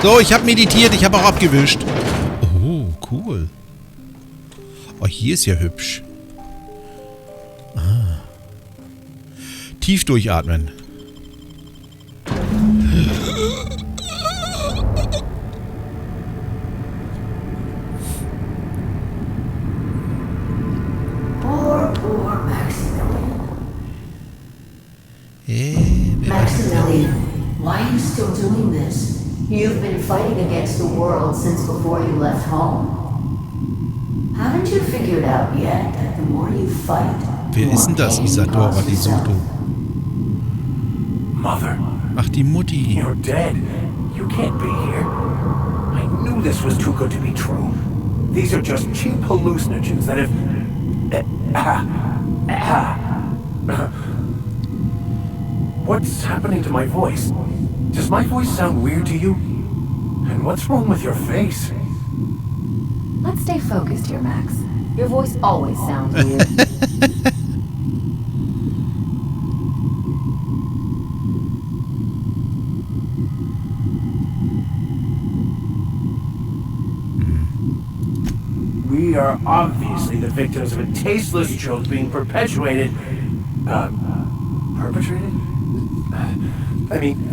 So, ich habe meditiert, ich habe auch abgewischt. Oh, cool. Oh, hier ist ja hübsch. Ah. Tief durchatmen. Poor Maximilian. Maximilian, why are you still doing this? You've been fighting against the world since before you left home. Haven't you figured out yet that the more you fight, Wer ist denn das, Isadora di Soto? Mother. Ach, die Mutti. You're dead. You can't be here. I knew this was too good to be true. These are just cheap hallucinogens that have... What's happening to my voice? Does my voice sound weird to you? And what's wrong with your face? Let's stay focused here, Max. Your voice always sounds weird. We are obviously the victims of a tasteless joke being perpetuated. Perpetrated? I mean,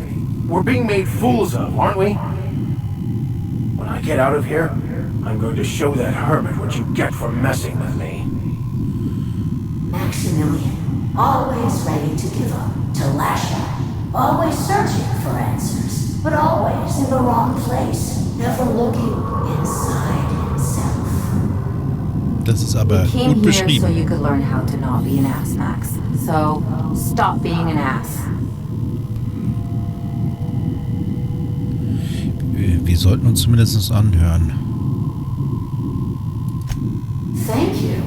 we're being made fools of, aren't we? When I get out of here, I'm going to show that hermit what you get for messing with me. Maximilian, always ready to give up, to lash out, always searching for answers, but always in the wrong place, never looking inside himself. Das ist aber You came gut here so beschrieben. you could learn how to not be an ass, Max. So, stop being an ass. Wir sollten uns zumindest anhören. Thank you.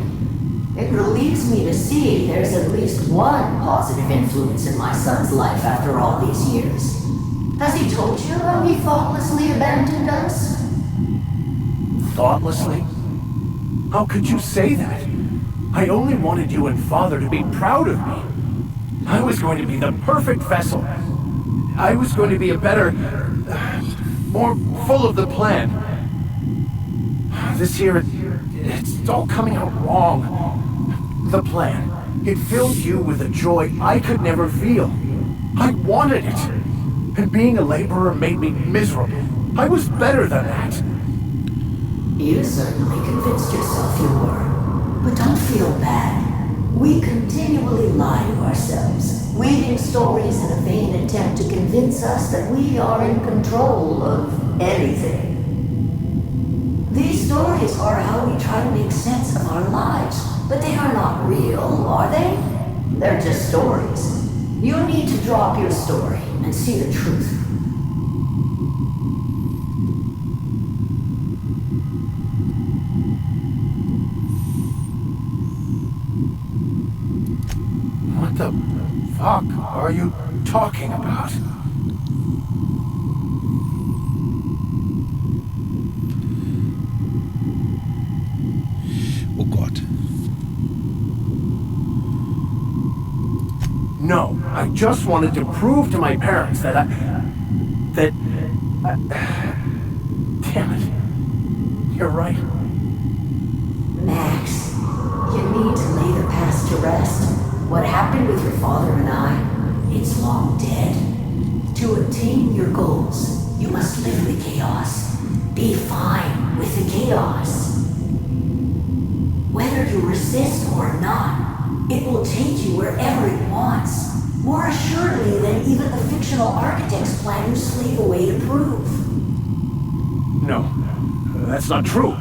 It relieves me to see there's at least one positive influence in my son's life after all these years. Has he told you how he thoughtlessly abandoned us? Thoughtlessly? How could you say that? I only wanted you and Father to be proud of me. I was going to be the perfect vessel. I was going to be a better... more full of the plan. This year, it's all coming out wrong. The plan. It filled you with a joy I could never feel. I wanted it. And being a laborer made me miserable. I was better than that. You certainly convinced yourself you were. But don't feel bad. We continually lie to ourselves, weaving stories in a vain attempt to convince us that we are in control of anything. These stories are how we try to make sense of our lives, but they are not real, are they? They're just stories. You need to drop your story and see the truth. What the fuck are you talking about? Oh Gott. No, I just wanted to prove to my parents that damn it. You're right. Max, you need to lay the past to rest. What happened with your father and I, it's long dead. To attain your goals, you must live in the chaos. Be fine with the chaos. Whether you resist or not, it will take you wherever it wants. More assuredly than even the fictional architect's plan you slave away to prove. No, that's not true.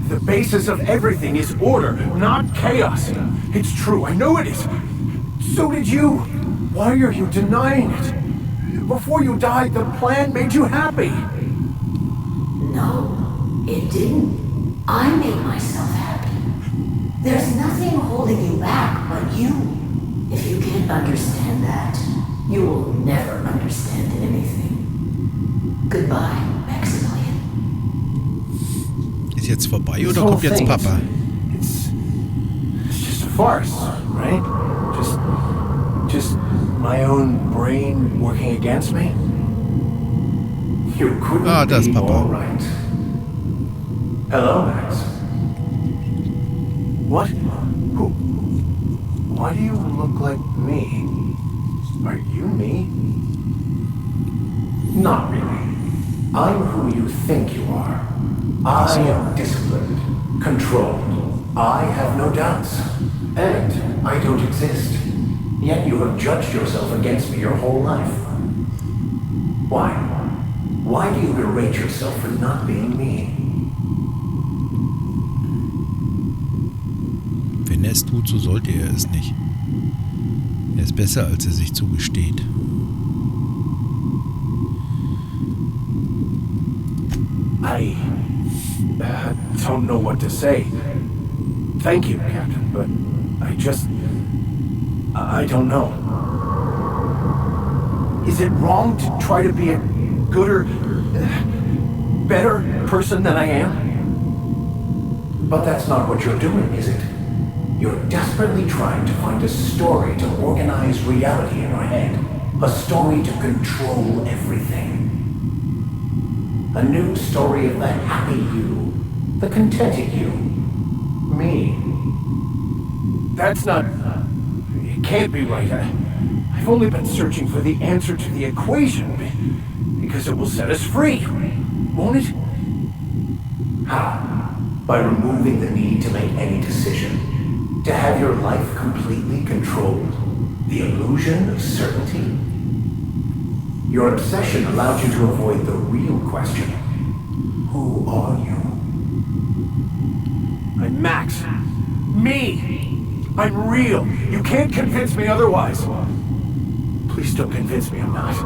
The basis of everything is order, not chaos. It's true, I know it is. So did you. Why are you denying it? Before you died, the plan made you happy. No, it didn't. I made myself happy. There's nothing holding you back but you. If you can't understand that, you will never understand anything. Goodbye, Maximilian. Ist jetzt vorbei oder kommt jetzt Papa? It's just a farce, right? Just my own brain working against me? You couldn't Ah, das be Papa. all right. Hello, Max. What? Who? Why do you look like me? Are you me? Not really. I'm who you think you are. I am disciplined, controlled. I have no doubts. And I don't exist. Yet you have judged yourself against me your whole life. Why? Why do you berate yourself for not being me? Wenn er es tut, so sollte er es nicht. Er ist besser, als er sich zugesteht. I don't know what to say. Thank you, Captain, but I don't know. Is it wrong to try to be a gooder, better person than I am? But that's not what you're doing, is it? You're desperately trying to find a story to organize reality in your head. A story to control everything. A new story of the happy you, the contented you, me. That's not... It can't be right. I've only been searching for the answer to the equation, because it will set us free, won't it? How? By removing the need to make any decision. To have your life completely controlled. The illusion of certainty. Your obsession allowed you to avoid the real question. Who are you? I'm Max. Me! I'm real. You can't convince me otherwise. Please don't convince me I'm not.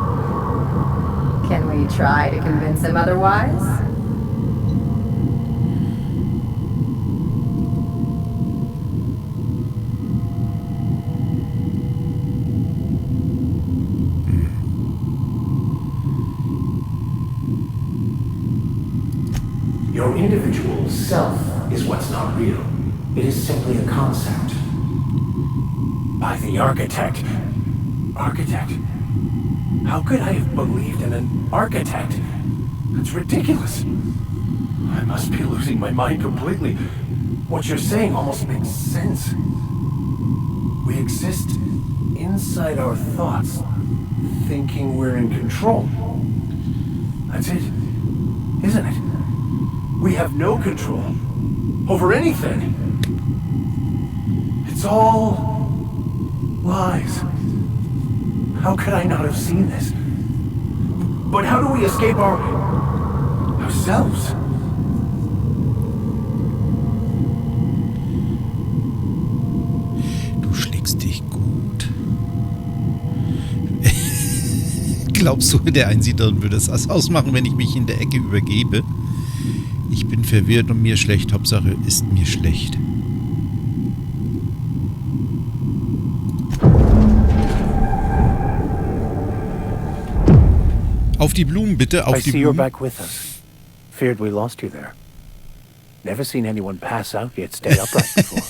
Can we try to convince him otherwise? Your individual self is what's not real. It is simply a concept. By the architect. Architect? How could I have believed in an architect? That's ridiculous. I must be losing my mind completely. What you're saying almost makes sense. We exist inside our thoughts, thinking we're in control. That's it, isn't it? We have no control over anything. It's all lies. How could I not have seen this? But how do we escape ourselves? Du schlägst dich gut. Glaubst du, der Einsiedlerin würde es ausmachen, wenn ich mich in der Ecke übergebe? Ich bin verwirrt und mir schlecht. Hauptsache ist mir schlecht. Auf die Blumen, bitte. Auf die I see you're Blumen. back with us. Feared we lost you there. Never seen anyone pass out yet stay upright before.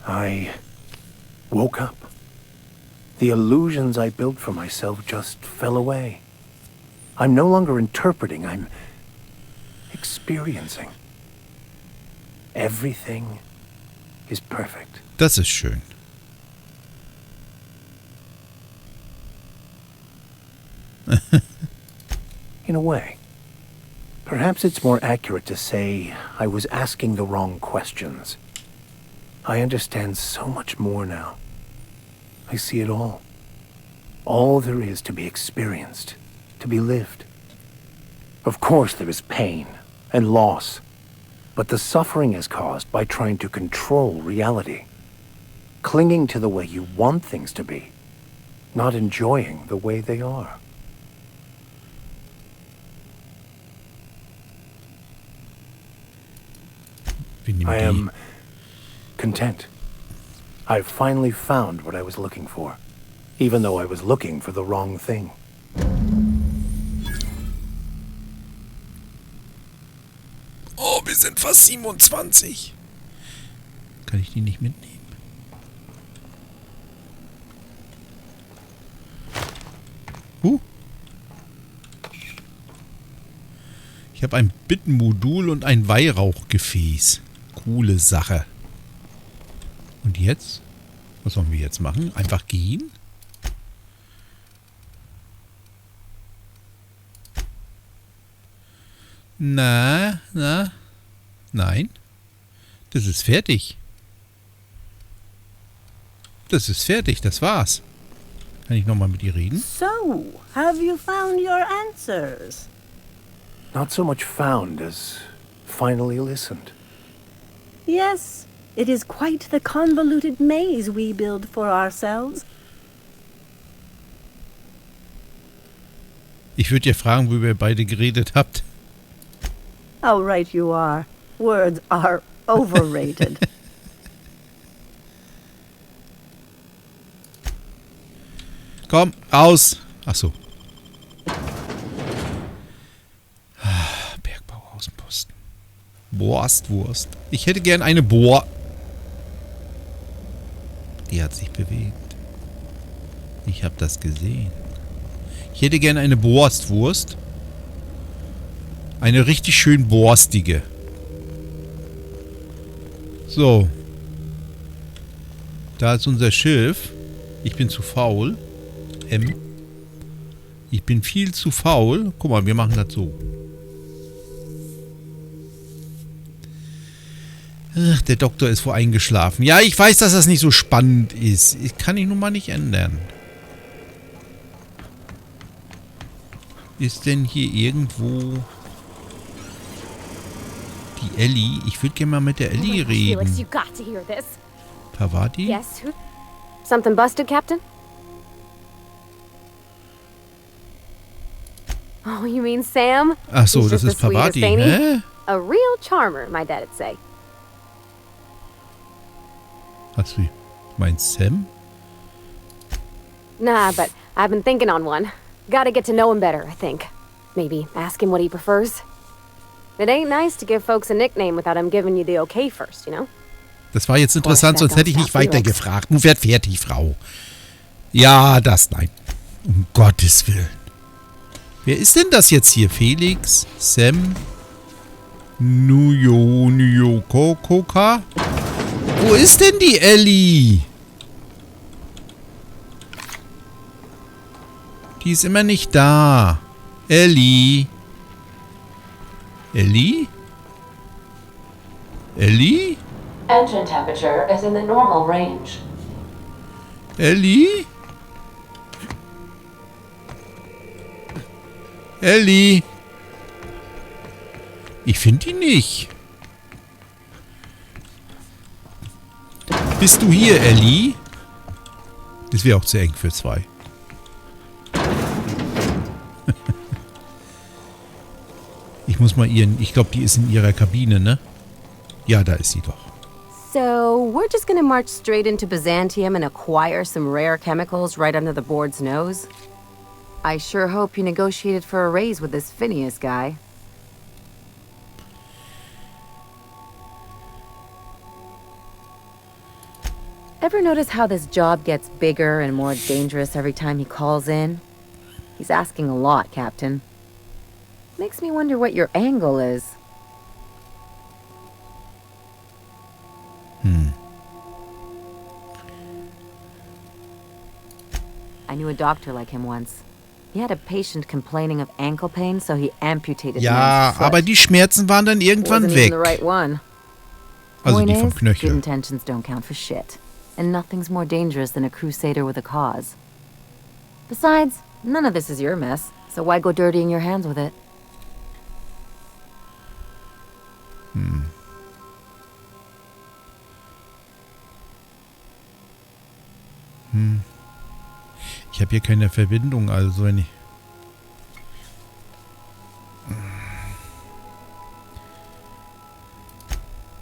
I woke up. The illusions I built for myself just fell away. I'm no longer interpreting, I'm experiencing. Everything is perfect. Das ist schön. In a way. Perhaps it's more accurate to say I was asking the wrong questions. I understand so much more now. I see it all. All there is to be experienced, to be lived. Of course there is pain and loss, but the suffering is caused by trying to control reality, clinging to the way you want things to be, not enjoying the way they are. I am content. I've finally found what I was looking for, even though I was looking for the wrong thing. Oh, wir sind fast 27. Kann ich die nicht mitnehmen? Ich habe ein Bittenmodul und ein Weihrauchgefäß. Coole Sache. Und jetzt? Was sollen wir jetzt machen? Einfach gehen? Nein. Das ist fertig. Das ist fertig, das war's. Kann ich nochmal mit ihr reden? So, have you found your answers? Not so much found as finally listened. Yes, it is quite the convoluted maze we build for ourselves. Ich würde ja fragen, wo ihr beide geredet habt. How right you are. Words are overrated. Komm, raus. Ach so. Bergbauaußenposten. Borstwurst. Ich hätte gern eine Die hat sich bewegt. Ich habe das gesehen. Ich hätte gern eine Borstwurst. Eine richtig schön borstige. So. Da ist unser Schiff. Ich bin zu faul. Ich bin viel zu faul. Guck mal, wir machen das so. Ach, der Doktor ist wohl eingeschlafen. Ja, ich weiß, dass das nicht so spannend ist. Ich kann ihn nun mal nicht ändern. Ist denn hier irgendwo die Ellie? Ich würde gerne mal mit der Ellie reden. Felix, you got to hear this. Pavati? Yes, who? Something busted, Captain? Oh, you mean Sam? Ach so, He's das just ist the sweetest, Pavati. ain't he? Hä? A real charmer, my dad'd say. Was du meinst, Sam? Nah, but I've been thinking on one. Gotta get to know him better, I think. Maybe ask him what he prefers. It ain't nice to give folks a nickname without him giving you the okay first, you know? Das war jetzt interessant, sonst hätte ich nicht weiter gefragt. Nun werd fertig, Frau. Ja, nein. Um Gottes Willen. Wer ist denn das jetzt hier? Felix? Sam? Nuyo, Koka? Wo ist denn die Ellie? Die ist immer nicht da. Ellie? Ellie? Ellie? Engine temperature is in the normal range. Ellie? Ellie? Ich finde ihn nicht. Bist du hier, Ellie? Das wäre auch zu eng für zwei. Ich muss mal ihren... Ich glaube, die ist in ihrer Kabine, ne? Ja, da ist sie doch. So, we're just gonna march straight into Byzantium and acquire some rare chemicals right under the board's nose? I sure hope you negotiated for a raise with this Phineas guy. Ever notice how this job gets bigger and more dangerous every time he calls in? He's asking a lot, Captain. Makes me wonder what your angle is. I knew a doctor like him once. He had a patient complaining of ankle pain, so he amputated the Ja, man's foot. aber die Schmerzen waren dann irgendwann Wasn't weg. even the right one. Also Point die vom is, good Knöchel. intentions don't count for shit. And nothing's more dangerous than a crusader with a cause. Besides, none of this is your mess, so why go dirtying your hands with it? Ich habe hier keine Verbindung, also wenn ich...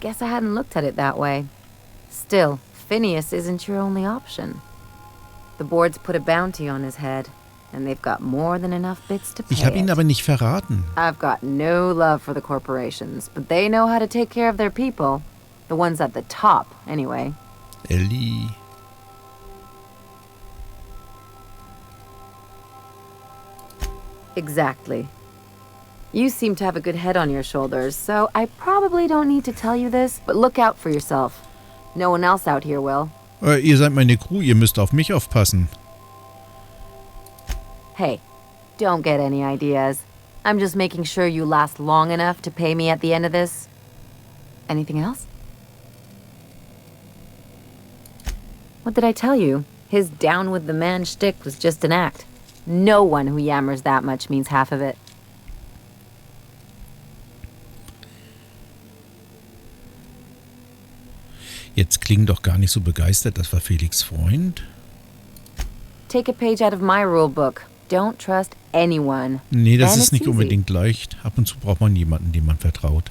Guess I hadn't looked at it that way. Still, Phineas isn't your only option. The board's put a bounty on his head, and they've got more than enough bits to pay Ich habe ihn it. aber nicht verraten. I've got no love for the corporations, but they know how to take care of their people. The ones at the top, anyway. Ellie. Exactly. You seem to have a good head on your shoulders, so I probably don't need to tell you this, but look out for yourself. No one else out here will. Ihr seid meine Crew, ihr müsst auf mich aufpassen. Hey, don't get any ideas. I'm just making sure you last long enough to pay me at the end of this. Anything else? What did I tell you? His down with the man shtick was just an act. No one who yammers that much means half of it. Jetzt klingt doch gar nicht so begeistert, das war Felix Freund. Take a page out of my rule book. Don't trust anyone. Nee, das And ist nicht it's easy. unbedingt leicht. Ab und zu braucht man jemanden, dem man vertraut.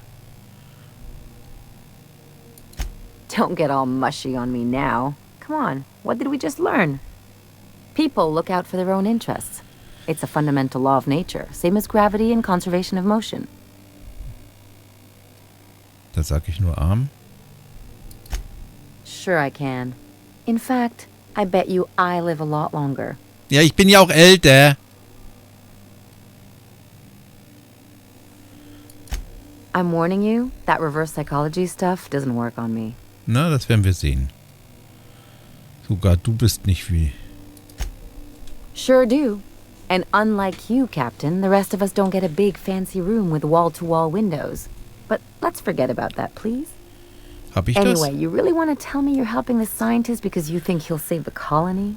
Don't get all mushy on me now. Come on, what did we just learn? People look out for their own interests. It's a fundamental law of nature, same as gravity and conservation of motion. Da sag ich nur arm. Sure I can. In fact, I bet you I live a lot longer. Ja, ich bin ja auch älter. I'm warning you, that reverse psychology stuff doesn't work on me. Na, das werden wir sehen. Sogar du bist nicht wie... Sure do. And unlike you, Captain, the rest of us don't get a big fancy room with wall-to-wall windows. But let's forget about that, please. Hab ich Anyway, das? you really want to tell me you're helping the scientist because you think he'll save the colony?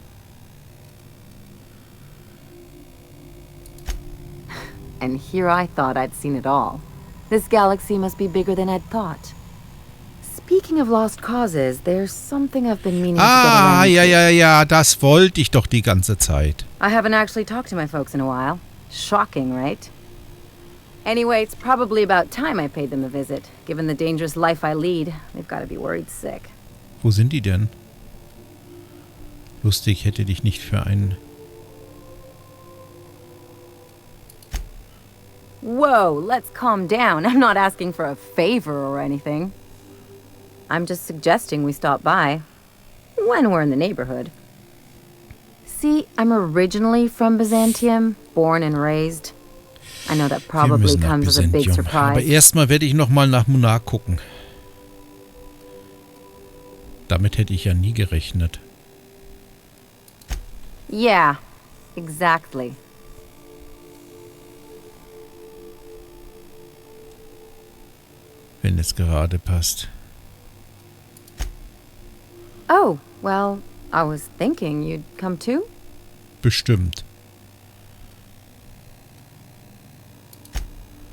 And here I thought I'd seen it all. This galaxy must be bigger than I'd thought. Speaking of lost causes, there's something I've been meaning to get Ah, around to. ja, das wollte ich doch die ganze Zeit. I haven't actually talked to my folks in a while. Shocking, right? Anyway, it's probably about time I paid them a visit. Given the dangerous life I lead, they've got to be worried sick. Wo sind die denn? Lustig, hätte dich nicht für einen... Whoa, let's calm down. I'm not asking for a favor or anything. I'm just suggesting we stop by. When we're in the neighborhood. See, I'm originally from Byzantium, born and raised. I know that Wir probably müssen nach comes as a big Byzantium. Aber surprise. erstmal werde ich nochmal nach Monar gucken. Damit hätte ich ja nie gerechnet. Yeah, exactly. Wenn es gerade passt. Oh, well, I was thinking you'd come too? Bestimmt.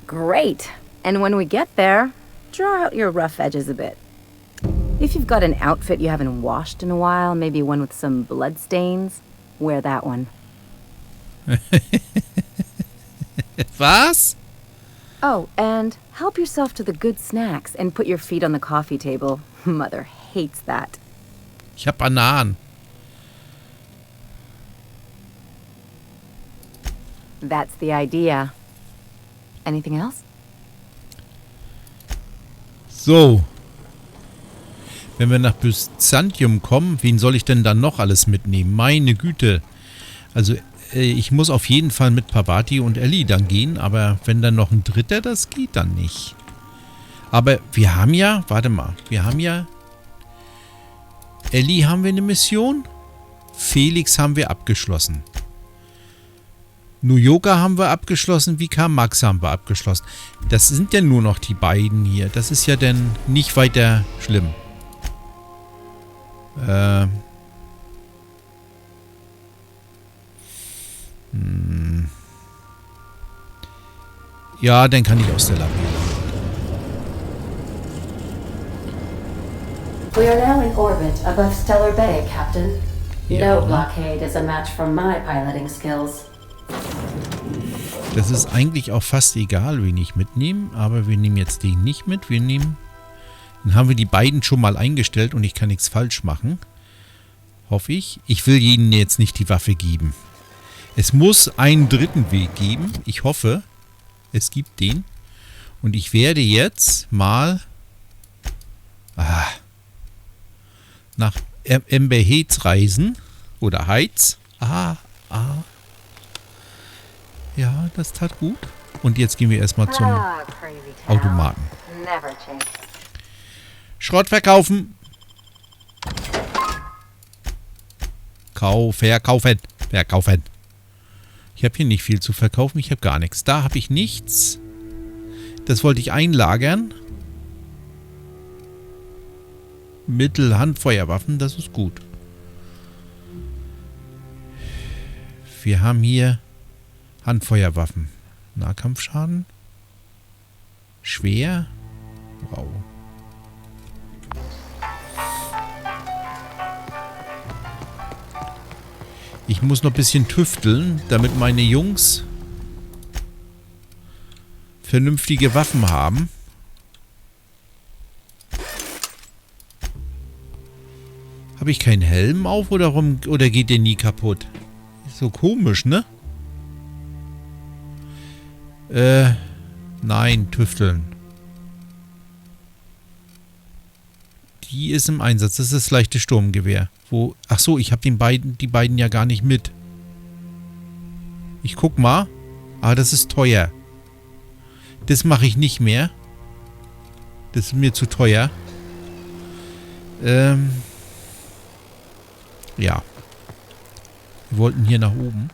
Great. And when we get there, draw out your rough edges a bit. If you've got an outfit you haven't washed in a while, maybe one with some blood stains, wear that one. Was? Oh, and help yourself to the good snacks and put your feet on the coffee table. Mother hates that. Ich hab Bananen. That's the idea. Anything else? So. Wenn wir nach Byzantium kommen, wen soll ich denn dann noch alles mitnehmen? Meine Güte. Also, ich muss auf jeden Fall mit Parvati und Ellie dann gehen, aber wenn dann noch ein Dritter, das geht dann nicht. Aber wir haben ja, warte mal, wir haben ja, Ellie haben wir eine Mission, Felix haben wir abgeschlossen. New Yorker haben wir abgeschlossen, VIKAR Max haben wir abgeschlossen. Das sind ja nur noch die beiden hier. Das ist ja dann nicht weiter schlimm. Ja, dann kann ich aus der Labelle. We are now in orbit above Stellar Bay, Captain. Ja. No blockade is a match for my piloting skills. Das ist eigentlich auch fast egal, wen ich mitnehme, aber wir nehmen jetzt den nicht mit. Wir nehmen, dann haben wir die beiden schon mal eingestellt und ich kann nichts falsch machen. Hoffe ich. Ich will ihnen jetzt nicht die Waffe geben. Es muss einen dritten Weg geben. Ich hoffe, es gibt den. Und ich werde jetzt mal nach Ember Heights reisen. Oder Heights. Ja, das tat gut. Und jetzt gehen wir erstmal zum Automaten. Schrott verkaufen. Verkaufen. Verkaufen. Ich habe hier nicht viel zu verkaufen. Ich habe gar nichts. Da habe ich nichts. Das wollte ich einlagern. Handfeuerwaffen, das ist gut. Wir haben hier Handfeuerwaffen. Nahkampfschaden. Schwer. Wow. Ich muss noch ein bisschen tüfteln, damit meine Jungs vernünftige Waffen haben. Habe ich keinen Helm auf oder geht der nie kaputt? Ist so komisch, ne? Nein, tüfteln. Die ist im Einsatz. Das ist das leichte Sturmgewehr. Ach so, ich habe die beiden ja gar nicht mit. Ich guck mal. Ah, das ist teuer. Das mache ich nicht mehr. Das ist mir zu teuer. Ja. Wir wollten hier nach oben.